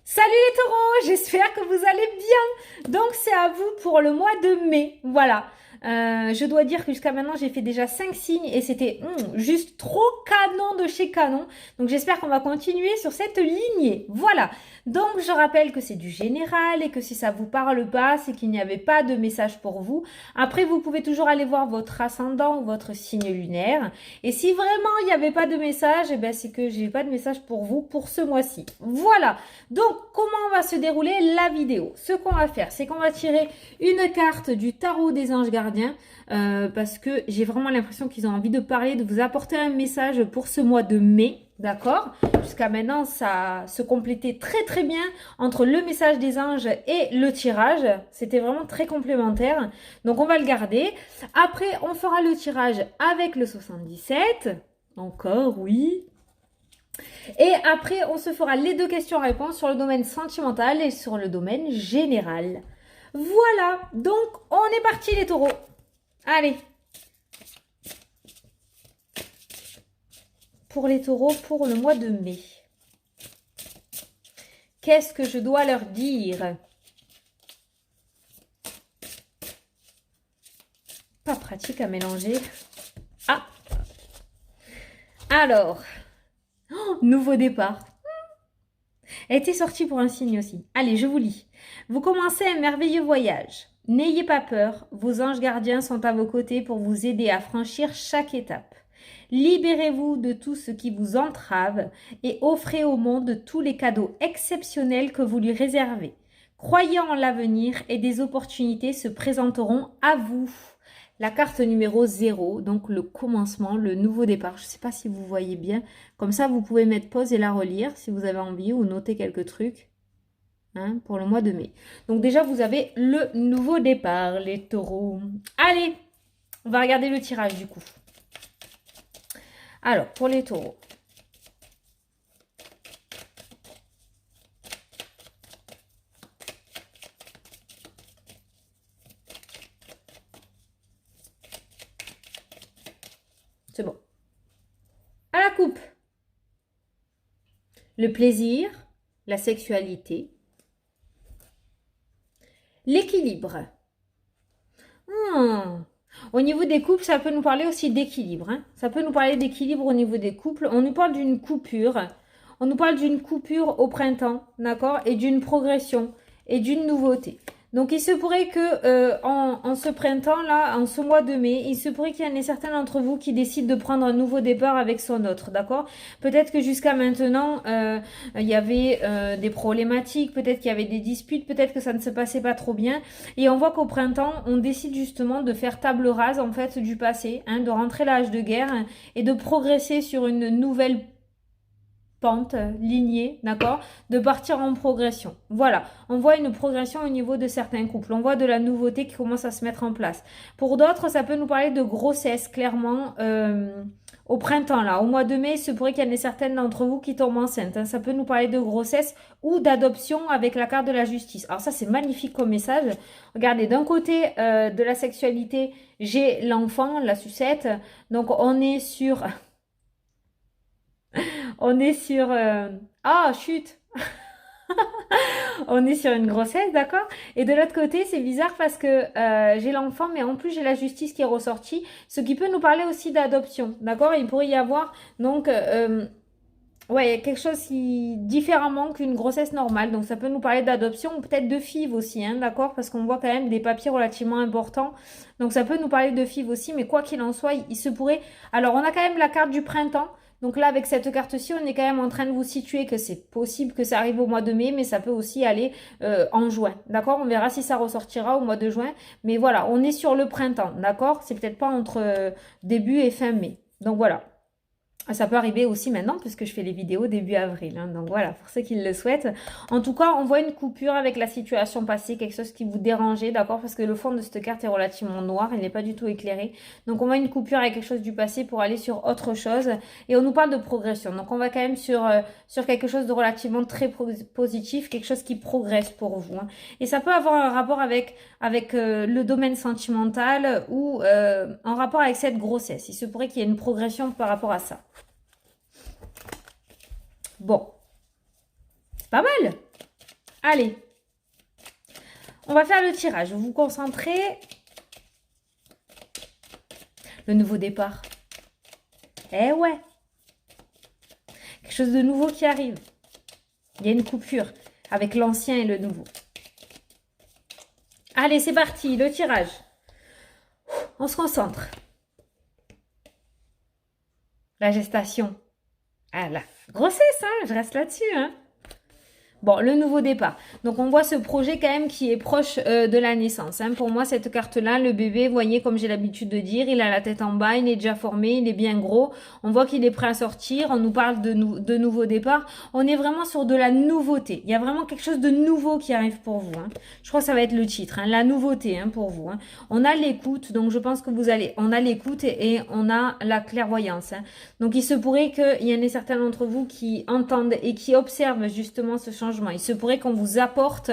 Salut les taureaux, j'espère que vous allez bien. Donc c'est à vous pour le mois de mai. Voilà. Je dois dire que jusqu'à maintenant j'ai fait déjà 5 signes et c'était juste trop canon de chez canon. Donc j'espère qu'on va continuer sur cette lignée. Voilà. Donc je rappelle que c'est du général et que si ça vous parle pas, c'est qu'il n'y avait pas de message pour vous. Après vous pouvez toujours aller voir votre ascendant ou votre signe lunaire. Et si vraiment il n'y avait pas de message, eh ben c'est que j'ai pas de message pour vous pour ce mois-ci. Voilà. Donc, comment va se dérouler la vidéo? Ce qu'on va faire, c'est qu'on va tirer une carte du tarot des anges gardiens parce que j'ai vraiment l'impression qu'ils ont envie de parler, de vous apporter un message pour ce mois de mai. D'accord? Jusqu'à maintenant, ça se complétait très très bien entre le message des anges et le tirage. C'était vraiment très complémentaire. Donc, on va le garder. Après, on fera le tirage avec le 77. Encore, oui. Et après, on se fera les deux questions-réponses sur le domaine sentimental et sur le domaine général. Voilà, donc on est parti les taureaux. Allez. Pour les taureaux, pour le mois de mai. Qu'est-ce que je dois leur dire? Pas pratique à mélanger. Ah. Alors. Oh, nouveau départ. Elle était sortie pour un signe aussi. Allez, je vous lis. Vous commencez un merveilleux voyage. N'ayez pas peur, vos anges gardiens sont à vos côtés pour vous aider à franchir chaque étape. Libérez-vous de tout ce qui vous entrave et offrez au monde tous les cadeaux exceptionnels que vous lui réservez. Croyez en l'avenir et des opportunités se présenteront à vous. La carte numéro 0, donc le commencement, le nouveau départ. Je ne sais pas si vous voyez bien. Comme ça, vous pouvez mettre pause et la relire si vous avez envie ou noter quelques trucs pour le mois de mai. Donc déjà, vous avez le nouveau départ, les taureaux. Allez, on va regarder le tirage du coup. Alors, pour les taureaux. C'est bon. À la coupe. Le plaisir, la sexualité, l'équilibre. Au niveau des couples, ça peut nous parler aussi d'équilibre. Ça peut nous parler d'équilibre au niveau des couples. On nous parle d'une coupure. On nous parle d'une coupure au printemps, d'accord? Et d'une progression et d'une nouveauté. Donc, il se pourrait que en ce printemps-là, en ce mois de mai, il se pourrait qu'il y en ait certains d'entre vous qui décident de prendre un nouveau départ avec son autre, d'accord? Peut-être que jusqu'à maintenant, il y avait des problématiques, peut-être qu'il y avait des disputes, peut-être que ça ne se passait pas trop bien. Et on voit qu'au printemps, on décide justement de faire table rase en fait du passé, de rentrer l'âge de guerre et de progresser sur une nouvelle pente, lignée, d'accord, de partir en progression. Voilà, on voit une progression au niveau de certains couples, on voit de la nouveauté qui commence à se mettre en place. Pour d'autres, ça peut nous parler de grossesse, clairement, au printemps, là, au mois de mai, il se pourrait qu'il y en ait certaines d'entre vous qui tombent enceintes. Ça peut nous parler de grossesse ou d'adoption avec la carte de la justice. Alors ça, c'est magnifique comme message. Regardez, d'un côté de la sexualité, j'ai l'enfant, la sucette. Donc, on est sur... On est sur... Ah, chut. On est sur une grossesse, d'accord? Et de l'autre côté, c'est bizarre parce que j'ai l'enfant, mais en plus j'ai la justice qui est ressortie, ce qui peut nous parler aussi d'adoption, d'accord? Il pourrait y avoir donc ouais, quelque chose qui différemment qu'une grossesse normale. Donc ça peut nous parler d'adoption ou peut-être de FIV aussi, d'accord? Parce qu'on voit quand même des papiers relativement importants. Donc ça peut nous parler de FIV aussi, mais quoi qu'il en soit, il se pourrait... Alors on a quand même la carte du printemps. Donc là, avec cette carte-ci, on est quand même en train de vous situer que c'est possible que ça arrive au mois de mai, mais ça peut aussi aller en juin, d'accord? On verra si ça ressortira au mois de juin. Mais voilà, on est sur le printemps, d'accord? C'est peut-être pas entre début et fin mai. Donc voilà. Ça peut arriver aussi maintenant puisque je fais les vidéos début avril. Donc voilà, pour ceux qui le souhaitent. En tout cas, on voit une coupure avec la situation passée, quelque chose qui vous dérangeait, d'accord? Parce que le fond de cette carte est relativement noir, il n'est pas du tout éclairé. Donc on voit une coupure avec quelque chose du passé pour aller sur autre chose. Et on nous parle de progression. Donc on va quand même sur quelque chose de relativement très positif, quelque chose qui progresse pour vous. Et ça peut avoir un rapport avec le domaine sentimental ou en rapport avec cette grossesse. Il se pourrait qu'il y ait une progression par rapport à ça. Bon, c'est pas mal. Allez, on va faire le tirage. Vous vous concentrez. Le nouveau départ. Eh ouais. Quelque chose de nouveau qui arrive. Il y a une coupure avec l'ancien et le nouveau. Allez, c'est parti, le tirage. On se concentre. La gestation. Ah, la grossesse, hein, je reste là-dessus, hein. Bon, le nouveau départ. Donc, on voit ce projet quand même qui est proche de la naissance. Hein. Pour moi, cette carte-là, le bébé, vous voyez, comme j'ai l'habitude de dire, il a la tête en bas, il est déjà formé, il est bien gros. On voit qu'il est prêt à sortir. On nous parle de nouveau départ. On est vraiment sur de la nouveauté. Il y a vraiment quelque chose de nouveau qui arrive pour vous. Hein. Je crois que ça va être le titre, hein, la nouveauté hein, pour vous. Hein. On a l'écoute, donc je pense que on a l'écoute et on a la clairvoyance. Hein. Donc, il se pourrait qu'il y en ait certains d'entre vous qui entendent et qui observent justement ce changement. Il se pourrait qu'on vous apporte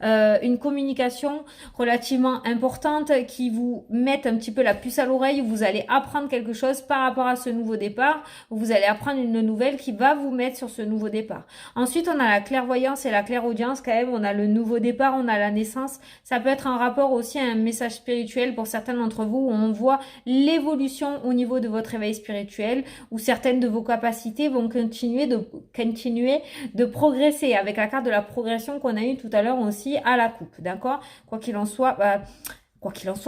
une communication relativement importante qui vous mette un petit peu la puce à l'oreille où vous allez apprendre quelque chose par rapport à ce nouveau départ, où vous allez apprendre une nouvelle qui va vous mettre sur ce nouveau départ. Ensuite, on a la clairvoyance et la clairaudience quand même, on a le nouveau départ, on a la naissance. Ça peut être un rapport aussi à un message spirituel pour certains d'entre vous où on voit l'évolution au niveau de votre éveil spirituel, où certaines de vos capacités vont continuer de progresser avec la carte de la progression qu'on a eue tout à l'heure aussi à la coupe, d'accord? Quoi qu'il en soit,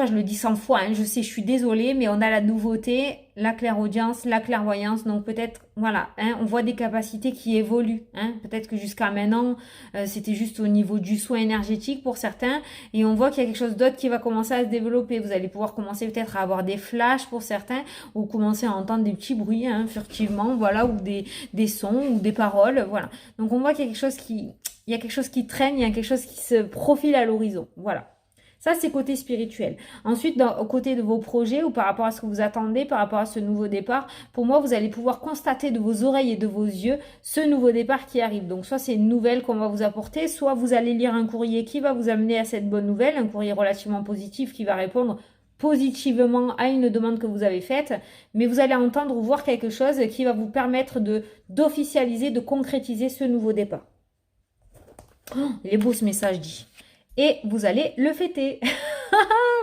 je le dis 100 fois, hein, je sais, je suis désolée, mais on a la nouveauté, la clairaudience, la clairvoyance, donc peut-être, voilà, hein, on voit des capacités qui évoluent, hein, peut-être que jusqu'à maintenant, c'était juste au niveau du soin énergétique pour certains, et on voit qu'il y a quelque chose d'autre qui va commencer à se développer. Vous allez pouvoir commencer peut-être à avoir des flashs pour certains, ou commencer à entendre des petits bruits, hein, furtivement, voilà, ou des sons, ou des paroles, voilà. Donc on voit qu'il y a quelque chose qui traîne, il y a quelque chose qui se profile à l'horizon, voilà. Ça, c'est côté spirituel. Ensuite, au côté de vos projets ou par rapport à ce que vous attendez, par rapport à ce nouveau départ, pour moi, vous allez pouvoir constater de vos oreilles et de vos yeux ce nouveau départ qui arrive. Donc, soit c'est une nouvelle qu'on va vous apporter, soit vous allez lire un courrier qui va vous amener à cette bonne nouvelle, un courrier relativement positif qui va répondre positivement à une demande que vous avez faite, mais vous allez entendre ou voir quelque chose qui va vous permettre d'officialiser, de concrétiser ce nouveau départ. Oh, il est beau ce message dit. Et vous allez le fêter.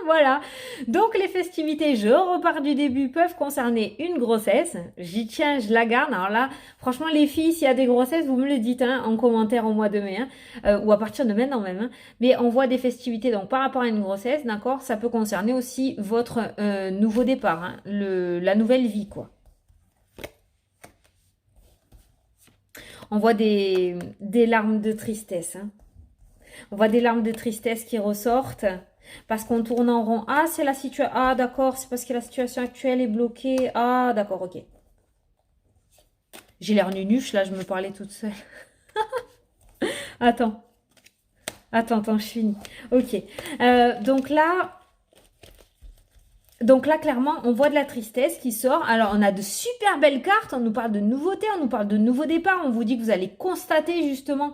Voilà. Donc les festivités, je repars du début, peuvent concerner une grossesse. J'y tiens, je la garde. Alors là, franchement les filles, s'il y a des grossesses, vous me le dites hein, en commentaire au mois de mai, hein, ou à partir de maintenant même. Hein. Mais on voit des festivités, donc par rapport à une grossesse, d'accord, ça peut concerner aussi votre nouveau départ, hein, la nouvelle vie, quoi. On voit des larmes de tristesse, hein. On voit des larmes de tristesse qui ressortent parce qu'on tourne en rond. Ah, c'est la situation. Ah, d'accord, c'est parce que la situation actuelle est bloquée. Ah, d'accord, ok. J'ai l'air nunuche, là, je me parlais toute seule. Attends, je finis. Ok. Donc là, clairement, on voit de la tristesse qui sort. Alors, on a de super belles cartes. On nous parle de nouveautés, on nous parle de nouveau départ. On vous dit que vous allez constater justement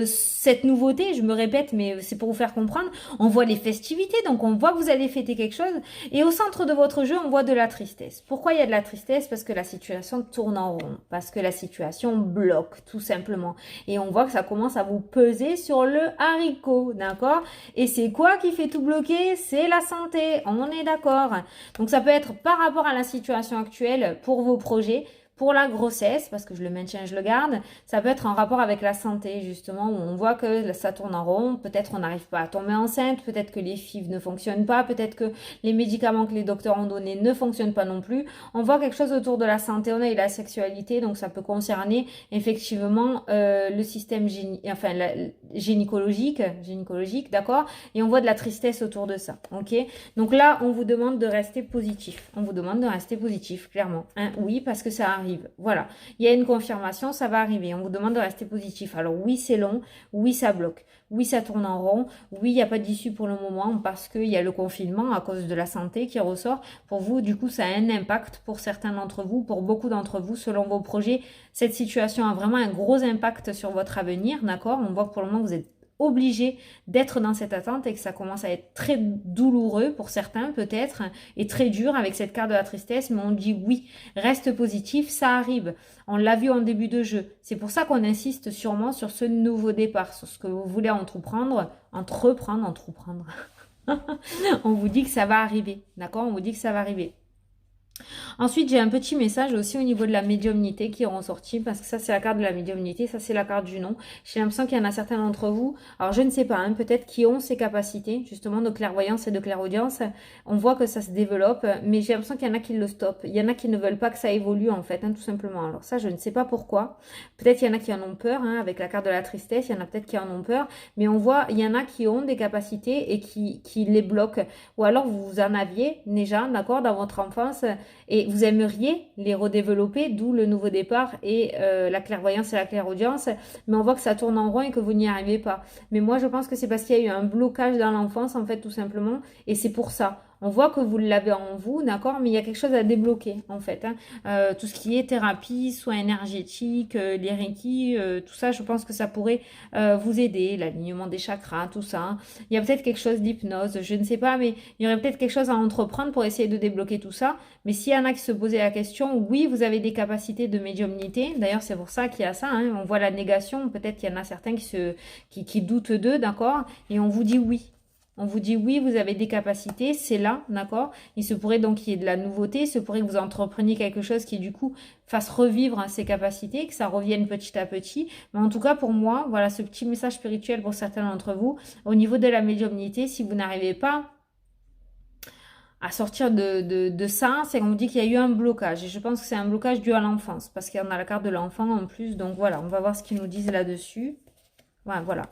cette nouveauté. Je me répète, mais c'est pour vous faire comprendre. On voit les festivités, donc on voit que vous allez fêter quelque chose. Et au centre de votre jeu, on voit de la tristesse. Pourquoi il y a de la tristesse? Parce que la situation tourne en rond. Parce que la situation bloque, tout simplement. Et on voit que ça commence à vous peser sur le haricot, d'accord? Et c'est quoi qui fait tout bloquer? C'est la santé. On est d'accord. Donc ça peut être par rapport à la situation actuelle pour vos projets, pour la grossesse, parce que je le maintiens, je le garde. Ça peut être en rapport avec la santé, justement, où on voit que ça tourne en rond. Peut-être on n'arrive pas à tomber enceinte, peut-être que les FIV ne fonctionnent pas, peut-être que les médicaments que les docteurs ont donnés ne fonctionnent pas non plus. On voit quelque chose autour de la santé, on a eu la sexualité, donc ça peut concerner effectivement le système gynécologique, d'accord? Et on voit de la tristesse autour de ça, ok? Donc là, on vous demande de rester positif. On vous demande de rester positif, clairement. Hein? Oui, parce que ça arrive. Voilà. Il y a une confirmation, ça va arriver. On vous demande de rester positif. Alors oui, c'est long. Oui, ça bloque. Oui, ça tourne en rond. Oui, il n'y a pas d'issue pour le moment parce qu'il y a le confinement à cause de la santé qui ressort. Pour vous, du coup, ça a un impact pour certains d'entre vous, pour beaucoup d'entre vous, selon vos projets. Cette situation a vraiment un gros impact sur votre avenir, d'accord? On voit que pour le moment, vous êtes obligés d'être dans cette attente et que ça commence à être très douloureux pour certains peut-être et très dur avec cette carte de la tristesse, mais on dit oui, reste positif, ça arrive. On l'a vu en début de jeu. C'est pour ça qu'on insiste sûrement sur ce nouveau départ, sur ce que vous voulez entreprendre. On vous dit que ça va arriver, d'accord? On vous dit que ça va arriver. Ensuite, j'ai un petit message aussi au niveau de la médiumnité qui est ressorti, parce que ça, c'est la carte de la médiumnité, ça, c'est la carte du nom. J'ai l'impression qu'il y en a certains d'entre vous, alors je ne sais pas, hein, peut-être qui ont ces capacités, justement, de clairvoyance et de clairaudience. On voit que ça se développe, mais j'ai l'impression qu'il y en a qui le stoppent. Il y en a qui ne veulent pas que ça évolue, en fait, hein, tout simplement. Alors ça, je ne sais pas pourquoi. Peut-être il y en a qui en ont peur, hein, avec la carte de la tristesse, il y en a peut-être qui en ont peur, mais on voit, il y en a qui ont des capacités et qui les bloquent. Ou alors, vous en aviez déjà, d'accord, dans votre enfance, et vous aimeriez les redévelopper, d'où le nouveau départ et la clairvoyance et la clairaudience, mais on voit que ça tourne en rond et que vous n'y arrivez pas. Mais moi, je pense que c'est parce qu'il y a eu un blocage dans l'enfance, en fait, tout simplement, et c'est pour ça. On voit que vous l'avez en vous, d'accord, mais il y a quelque chose à débloquer, en fait. Hein. Tout ce qui est thérapie, soins énergétiques, les reiki, tout ça, je pense que ça pourrait vous aider, l'alignement des chakras, tout ça. Hein. Il y a peut-être quelque chose d'hypnose, je ne sais pas, mais il y aurait peut-être quelque chose à entreprendre pour essayer de débloquer tout ça. Mais s'il y en a qui se posaient la question, oui, vous avez des capacités de médiumnité. D'ailleurs, c'est pour ça qu'il y a ça. Hein. On voit la négation. Peut-être qu'il y en a certains qui doutent d'eux, d'accord? Et on vous dit oui. On vous dit oui, vous avez des capacités, c'est là, d'accord? Il se pourrait donc qu'il y ait de la nouveauté, il se pourrait que vous entrepreniez quelque chose qui du coup fasse revivre ces capacités, que ça revienne petit à petit. Mais en tout cas pour moi, voilà ce petit message spirituel pour certains d'entre vous. Au niveau de la médiumnité, si vous n'arrivez pas à sortir de ça, c'est qu'on vous dit qu'il y a eu un blocage. Et je pense que c'est un blocage dû à l'enfance, parce qu'il y en a la carte de l'enfant en plus. Donc voilà, on va voir ce qu'ils nous disent là-dessus. Ouais, voilà.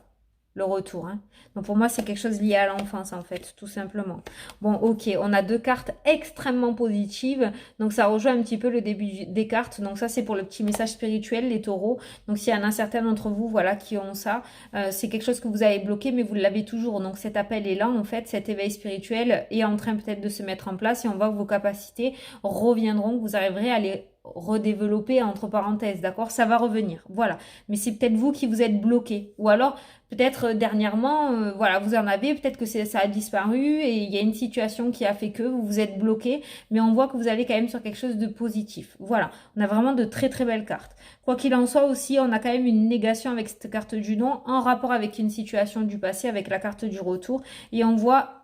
Le retour. Hein. Donc pour moi, c'est quelque chose lié à l'enfance, en fait, tout simplement. Bon, ok, on a deux cartes extrêmement positives. Donc ça rejoint un petit peu le début des cartes. Donc ça, c'est pour le petit message spirituel, les taureaux. Donc s'il y en a certains d'entre vous, voilà, qui ont ça, c'est quelque chose que vous avez bloqué, mais vous l'avez toujours. Donc cet appel est là, en fait, cet éveil spirituel est en train peut-être de se mettre en place et on voit que vos capacités reviendront, que vous arriverez à les redévelopper entre parenthèses, d'accord? Ça va revenir, voilà. Mais c'est peut-être vous qui vous êtes bloqué. Ou alors, peut-être dernièrement, voilà, vous en avez, peut-être que ça a disparu et il y a une situation qui a fait que vous vous êtes bloqué, mais on voit que vous allez quand même sur quelque chose de positif. Voilà, on a vraiment de très très belles cartes. Quoi qu'il en soit aussi, on a quand même une négation avec cette carte du nom en rapport avec une situation du passé, avec la carte du retour. Et on voit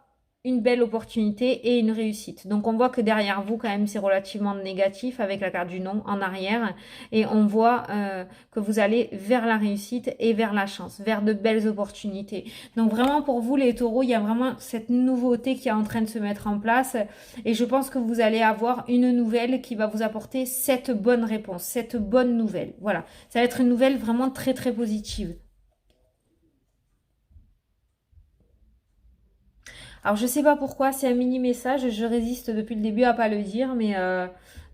une belle opportunité et une réussite. Donc on voit que derrière vous quand même c'est relativement négatif avec la carte du non en arrière et on voit que vous allez vers la réussite et vers la chance, vers de belles opportunités. Donc vraiment pour vous les taureaux, il y a vraiment cette nouveauté qui est en train de se mettre en place et je pense que vous allez avoir une nouvelle qui va vous apporter cette bonne réponse, cette bonne nouvelle. Voilà, ça va être une nouvelle vraiment très très positive. Alors je sais pas pourquoi, c'est un mini message, je résiste depuis le début à pas le dire, mais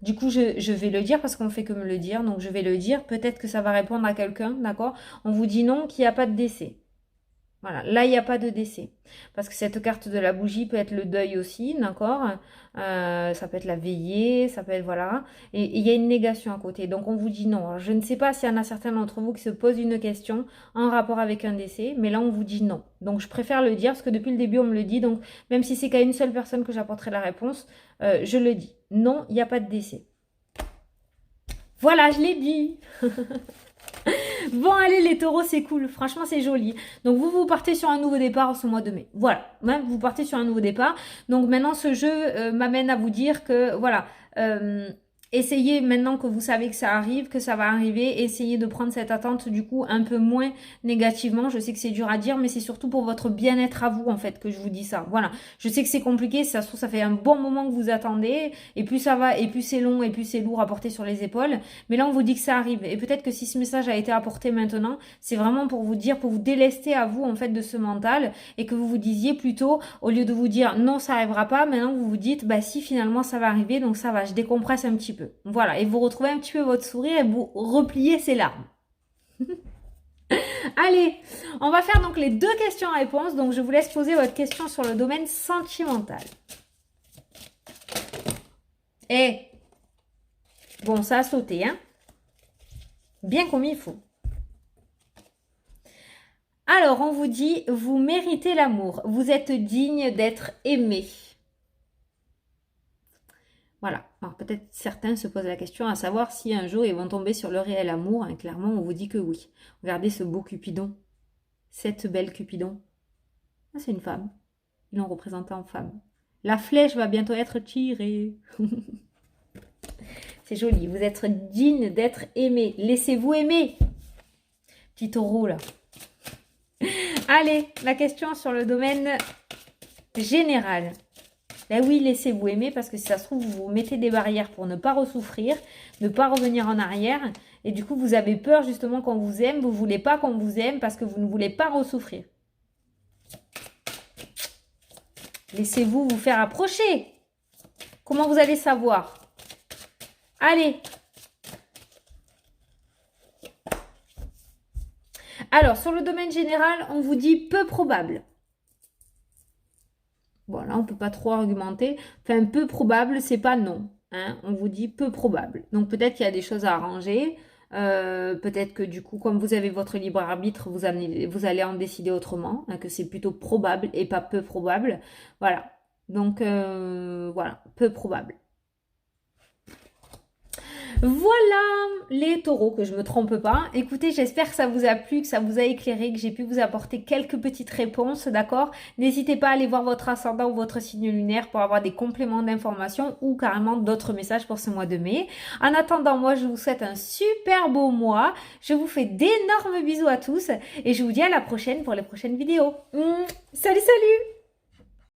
du coup je vais le dire parce qu'on fait que me le dire, donc je vais le dire. Peut-être que ça va répondre à quelqu'un, d'accord? On vous dit non, qu'il n'y a pas de décès. Voilà, là, il n'y a pas de décès. Parce que cette carte de la bougie peut être le deuil aussi, d'accord? Ça peut être la veillée, ça peut être, voilà. Et il y a une négation à côté. Donc, on vous dit non. Alors, je ne sais pas s'il y en a certains d'entre vous qui se posent une question en rapport avec un décès, mais là, on vous dit non. Donc, je préfère le dire parce que depuis le début, on me le dit. Donc, même si c'est qu'à une seule personne que j'apporterai la réponse, je le dis. Non, il n'y a pas de décès. Voilà, je l'ai dit. Bon, allez, les taureaux, c'est cool. Franchement, c'est joli. Donc, vous partez sur un nouveau départ en ce mois de mai. Voilà. Même, vous partez sur un nouveau départ. Donc, maintenant, ce jeu m'amène à vous dire que, voilà, essayez, maintenant que vous savez que ça arrive, que ça va arriver, essayez de prendre cette attente, du coup, un peu moins négativement. Je sais que c'est dur à dire, mais c'est surtout pour votre bien-être à vous, en fait, que je vous dis ça. Voilà. Je sais que c'est compliqué. Ça se trouve, ça fait un bon moment que vous attendez. Et plus ça va, et plus c'est long, et plus c'est lourd à porter sur les épaules. Mais là, on vous dit que ça arrive. Et peut-être que si ce message a été apporté maintenant, c'est vraiment pour vous dire, pour vous délester à vous, en fait, de ce mental. Et que vous vous disiez plutôt, au lieu de vous dire non, ça arrivera pas, maintenant vous vous dites, bah si, finalement, ça va arriver, donc ça va, je décompresse un petit peu. Voilà, et vous retrouvez un petit peu votre sourire et vous repliez ses larmes. Allez, on va faire donc les deux questions-réponses. Donc, je vous laisse poser votre question sur le domaine sentimental. Et, bon, ça a sauté, hein? Bien comme il faut. Alors, on vous dit, vous méritez l'amour. Vous êtes digne d'être aimé. Voilà. Alors, peut-être certains se posent la question à savoir si un jour ils vont tomber sur le réel amour. Et clairement, on vous dit que oui. Regardez ce beau Cupidon. Cette belle Cupidon. Ah, c'est une femme. Ils l'ont représenté en femme. La flèche va bientôt être tirée. C'est joli. Vous êtes digne d'être aimé. Laissez-vous aimer. Petit taureau, là. Allez, la question sur le domaine général. Ben oui, laissez-vous aimer parce que si ça se trouve, vous vous mettez des barrières pour ne pas ressouffrir, ne pas revenir en arrière. Et du coup, vous avez peur justement qu'on vous aime. Vous ne voulez pas qu'on vous aime parce que vous ne voulez pas ressouffrir. Laissez-vous vous faire approcher. Comment vous allez savoir? Allez. Alors, sur le domaine général, on vous dit peu probable. Bon, là, on ne peut pas trop argumenter. Enfin, peu probable, c'est pas non. Hein, on vous dit peu probable. Donc, peut-être qu'il y a des choses à arranger. Peut-être que du coup, comme vous avez votre libre arbitre, vous allez en décider autrement. Hein, que c'est plutôt probable et pas peu probable. Voilà. Donc, voilà, peu probable. Voilà les taureaux, que je me trompe pas. Écoutez, j'espère que ça vous a plu, que ça vous a éclairé, que j'ai pu vous apporter quelques petites réponses, d'accord? N'hésitez pas à aller voir votre ascendant ou votre signe lunaire pour avoir des compléments d'informations ou carrément d'autres messages pour ce mois de mai. En attendant, moi, je vous souhaite un super beau mois. Je vous fais d'énormes bisous à tous et je vous dis à la prochaine pour les prochaines vidéos. Salut, salut!